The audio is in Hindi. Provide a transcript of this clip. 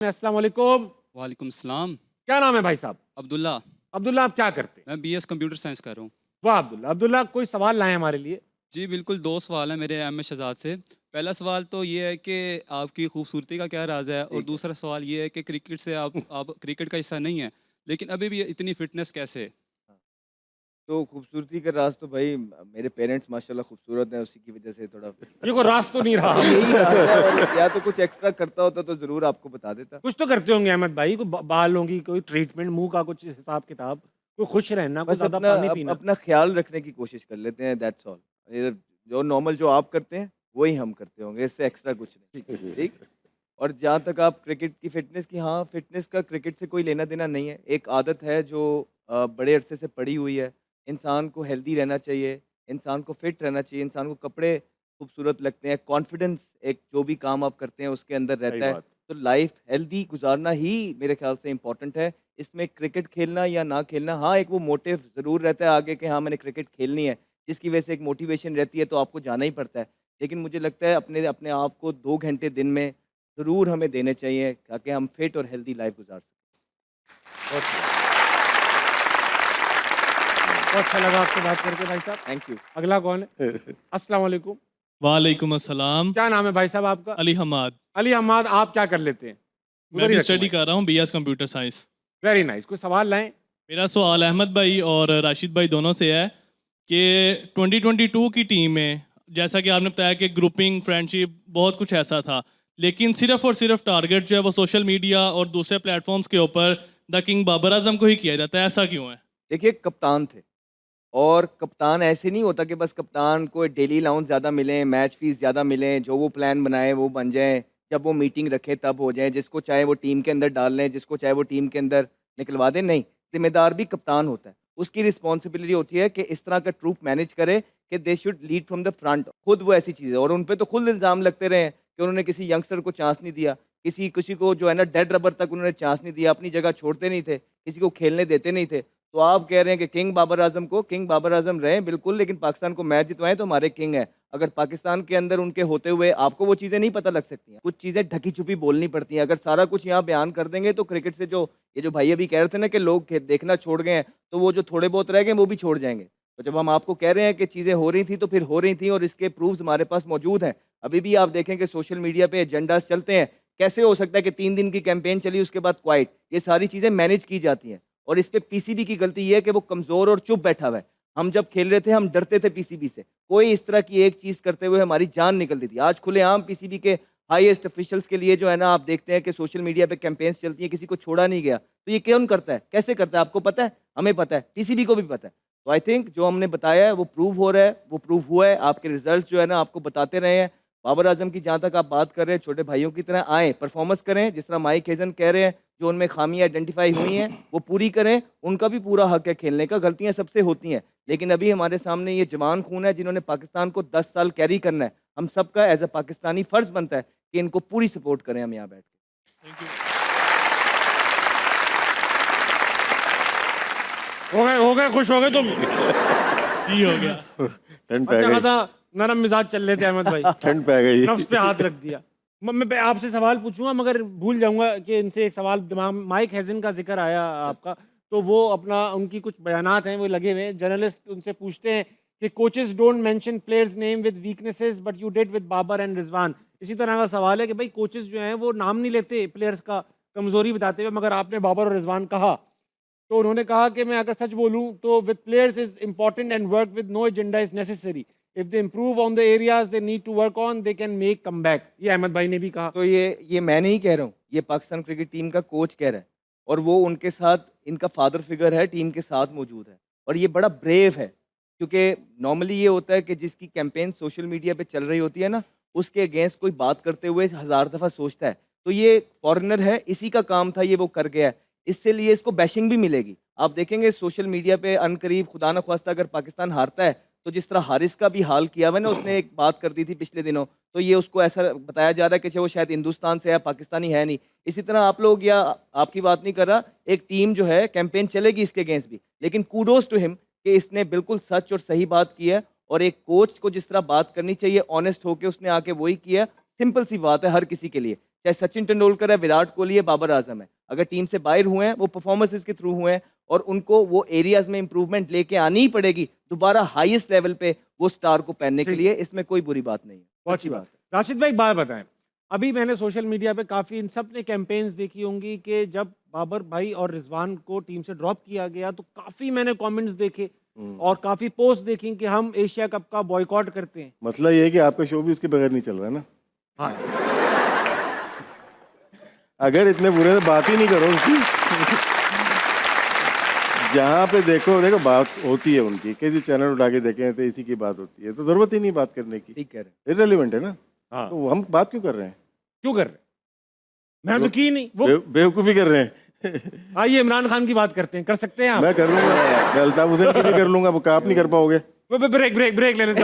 अस्सलाम वालेकुम। वालेकुम सलाम। क्या नाम है भाई साहब? अब्दुल्ला। अब्दुल्ला, आप क्या करते हैं? मैं बीएस कंप्यूटर साइंस कर रहा हूँ। वाह अब्दुल्ला। अब्दुल्ला, कोई सवाल लाए हमारे लिए? जी बिल्कुल, दो सवाल हैं मेरे एम ए शहजाद से। पहला सवाल तो ये है कि आपकी खूबसूरती का क्या राज है, और ठीक है। दूसरा सवाल ये है कि क्रिकेट से आप क्रिकेट का हिस्सा नहीं है, लेकिन अभी भी इतनी फिटनेस कैसे? तो खूबसूरती का राज तो भाई मेरे पेरेंट्स माशाल्लाह खूबसूरत हैं, उसी की वजह से थोड़ा ये कोई राज तो नहीं रहा। तो यही राज है। और या तो कुछ एक्स्ट्रा करता होता तो ज़रूर आपको बता देता। कुछ तो करते होंगे अहमद भाई, कोई बालों की कोई ट्रीटमेंट, मुंह का कुछ हिसाब किताब, कोई खुश रहना, कोई बस ज्यादा अपना पानी पीना। अपना ख़्याल रखने की कोशिश कर लेते हैं, दैट्स ऑल। ये जो नॉर्मल जो आप करते हैं, वही हम करते होंगे, इससे एक्स्ट्रा कुछ नहीं। ठीक? और जहाँ तक आप क्रिकेट की फ़िटनेस की, हाँ, फ़िटनेस का क्रिकेट से कोई लेना-देना नहीं है। एक आदत है जो बड़े अरसे से पड़ी हुई है। इंसान को हेल्दी रहना चाहिए, इंसान को फिट रहना चाहिए, इंसान को कपड़े खूबसूरत लगते हैं, कॉन्फिडेंस एक जो भी काम आप करते हैं उसके अंदर सही रहता है। बात। तो लाइफ़ हेल्दी गुज़ारना ही मेरे ख़्याल से इम्पोर्टेंट है। इसमें क्रिकेट खेलना या ना खेलना, हाँ, एक वो मोटिव ज़रूर रहता है आगे कि हाँ, मैंने क्रिकेट खेलनी है, जिसकी वजह से एक मोटिवेशन रहती है तो आपको जाना ही पड़ता है। लेकिन मुझे लगता है अपने अपने आप को 2 घंटे दिन में ज़रूर हमें देने चाहिए ताकि हम फिट और हेल्दी लाइफ़ गुज़ार सकें। बहुत बहुत अच्छा लगा आपसे बात करके भाई साहब। Thank you. अगला कौन है? अस्सलाम वालेकुम। वालेकुम अस्सलाम। क्या नाम है भाई साहब आपका? अली हमाद। अली अहमद, आप क्या कर लेते हैं? मैं भी स्टडी कर रहा हूँ BS computer science. Very nice. कोई सवाल लाएं? मेरा सवाल अहमद भाई और राशिद भाई दोनों से है कि 2022 की टीम में, जैसा कि आपने बताया कि ग्रुपिंग, फ्रेंडशिप, बहुत कुछ ऐसा था, लेकिन सिर्फ और सिर्फ टारगेट जो है वो सोशल मीडिया और दूसरे प्लेटफॉर्म्स के ऊपर द किंग बाबर आजम को ही किया जाता है, ऐसा क्यों है? देखिए, कप्तान थे और कप्तान ऐसे नहीं होता कि बस कप्तान को डेली अलाउंस ज़्यादा मिलें, मैच फ़ीस ज़्यादा मिलें, जो वो प्लान बनाए वो बन जाएँ, जब वो मीटिंग रखे तब हो जाए, जिसको चाहे वो टीम के अंदर डाल लें, जिसको चाहे वो टीम के अंदर निकलवा दें, नहीं। ज़िम्मेदार भी कप्तान होता है। उसकी रिस्पॉन्सिबिलिटी होती है कि इस तरह का ट्रूप मैनेज करे कि they should lead from the front. खुद वो ऐसी चीज़ है और उन पे तो खुद इल्ज़ाम लगते रहे हैं कि उन्होंने किसी यंगस्टर को चांस नहीं दिया, किसी किसी को जो है ना डेड रबर तक उन्होंने चांस नहीं दिया, अपनी जगह छोड़ते नहीं थे, किसी को खेलने देते नहीं थे। तो आप कह रहे हैं कि किंग बाबर आजम को किंग बाबर आजम रहें बिल्कुल, लेकिन पाकिस्तान को मैच जितवाएं तो हमारे किंग हैं। अगर पाकिस्तान के अंदर उनके होते हुए आपको वो चीज़ें नहीं पता लग सकती हैं, कुछ चीज़ें ढकी छुपी बोलनी पड़ती हैं। अगर सारा कुछ यहाँ बयान कर देंगे तो क्रिकेट से जो ये जो भाई अभी कह रहे थे ना कि लोग देखना छोड़ गए हैं, तो वो जो थोड़े बहुत रह गए वो भी छोड़ जाएंगे। तो जब हम आपको कह रहे हैं कि चीज़ें हो रही थी तो फिर हो रही थी और इसके प्रूफ्स हमारे पास मौजूद हैं। अभी भी आप देखें कि सोशल मीडिया पे एजेंडास चलते हैं। कैसे हो सकता है कि 3 दिन की कैंपेन चली उसके बाद क्वाइट? ये सारी चीज़ें मैनेज की जाती हैं। और इस पे पीसीबी की गलती ये है कि वो कमज़ोर और चुप बैठा हुआ है। हम जब खेल रहे थे हम डरते थे पीसीबी से। कोई इस तरह की एक चीज़ करते हुए हमारी जान निकलती थी। आज खुलेआम पीसीबी के हाईएस्ट ऑफिशियल्स के लिए जो है ना आप देखते हैं कि सोशल मीडिया पे कैंपेन्स चलती हैं, किसी को छोड़ा नहीं गया। तो ये कौन करता है? कैसे करता है? आपको पता है? हमें पता है, पीसीबी को भी पता है। तो आई थिंक जो हमने बताया है वो प्रूव हो रहा है, वो प्रूव हुआ है। आपके रिजल्ट्स जो है ना आपको बताते रहे हैं। बाबर आजम की जहाँ तक आप बात कर रहे हैं, छोटे भाइयों की तरह आएँ, परफॉर्मेंस करें, जिस तरह माइक हेज़न कह रहे हैं, जो उनमें खामियाँ आइडेंटिफ़ाई हुई हैं, वो पूरी करें। उनका भी पूरा हक है खेलने का, गलतियाँ सबसे होती हैं। लेकिन अभी हमारे सामने ये जवान खून है जिन्होंने पाकिस्तान को 10 साल कैरी करना है। हम सबका एज़ अ पाकिस्तानी फ़र्ज़ बनता है कि इनको पूरी सपोर्ट करें हम यहाँ बैठ के। Thank you. हो गए खुश हो गए तुम? जी हो गया। ठंड पै अच्छा गई। खासा नरम मिजाज चल रहे थे अहमद भाई। ठंड पै गई। नफ्स पे हाथ रख दिया। मैं आपसे सवाल पूछूंगा मगर भूल जाऊंगा कि इनसे एक सवाल दिमाग। माइक हेज़न का जिक्र आया आपका, तो वो अपना उनकी कुछ बयानात हैं वो लगे हुए हैं। जर्नलिस्ट उनसे पूछते हैं कि coaches don't mention players name with weaknesses but you did with Babar and Rizwan. इसी तरह का सवाल है कि भाई कोचेस जो हैं वो नाम नहीं लेते प्लेयर्स का कमजोरी बताते हुए, मगर आपने बाबर और रिजवान कहा तो उन्होंने कहा कि मैं अगर सच बोलूं तो with players is important and work with no agenda is necessary. If they improve on the areas they need to work on they can make come back. ये अहमद भाई ने भी कहा। तो ये मैं नहीं कह रहा हूँ, ये पाकिस्तान क्रिकेट टीम का कोच कह रहा है और वो उनके साथ इनका फादर फिगर है, टीम के साथ मौजूद है और ये बड़ा ब्रेव है क्योंकि नॉर्मली ये होता है कि जिसकी कैंपेन सोशल मीडिया पे चल रही होती है ना, उसके अगेंस्ट कोई बात करते हुए 1000 दफ़ा सोचता है। तो ये फॉरेनर है, इसी का काम था, ये वो कर गया है, इससे लिए इसको बैशिंग भी मिलेगी। आप देखेंगे सोशल मीडिया पे अनकरीब खुदा न ख्वास्ता अगर पाकिस्तान हारता है तो जिस तरह हारिस का भी हाल किया हुआ है ना, उसने एक बात कर दी थी पिछले दिनों, तो ये उसको ऐसा बताया जा रहा है कि वो शायद हिंदुस्तान से है, पाकिस्तानी है नहीं। इसी तरह आप लोग, या आपकी बात नहीं कर रहा, एक टीम जो है कैंपेन चलेगी इसके अगेंस्ट भी, लेकिन कूडोज टू हिम कि इसने बिल्कुल सच और सही बात की है और एक कोच को जिस तरह बात करनी चाहिए ऑनेस्ट होकर उसने आके वही किया। सिंपल सी बात है हर किसी के लिए। चाहे सचिन तेंदुलकर है, विराट कोहली है, बाबर आजम है, अगर टीम से बाहर हुए हैं वो परफॉर्मेंसेस के थ्रू हुए हैं और उनको वो एरियाज में इंप्रूवमेंट लेके आनी ही पड़ेगी दोबारा हाईएस्ट लेवल पे वो स्टार को पहनने के ठीक। लिए, इसमें कोई बुरी बात नहीं है। बहुत अच्छी बात है। राशिद भाई, बात बताएं, अभी मैंने सोशल मीडिया पे काफी इन सब ने कैंपेन्स देखी होंगी कि जब बाबर भाई और रिजवान को टीम से ड्रॉप किया गया तो काफी मैंने कमेंट्स देखे और काफी पोस्ट देखी कि हम एशिया कप का बॉयकॉट करते हैं। मसला ये है कि आपका शो भी उसके बगैर नहीं चल रहा है ना। हाँ, अगर इतने बुरे से बात ही नहीं करो उसकी जहाँ पे देखो बात होती है उनकी, किसी चैनल उठा के देखें तो इसी की बात होती है, तो जरूरत ही नहीं बात करने की, ठीक कह रहे हैं। इररिलेवेंट है ना। हाँ, तो हम बात क्यों कर रहे हैं? क्यों कर रहे हैं? मैं तो की नहीं वो। बेवकूफ़ी कर रहे हैं। आइए इमरान खान की बात करते हैं, कर सकते हैं आप? मैं कर लूंगा, मैं अल्ताफ हुसैन की भी कर लूंगा, वो आप नहीं कर पाओगे। ब्रेक ब्रेक ब्रेक लेने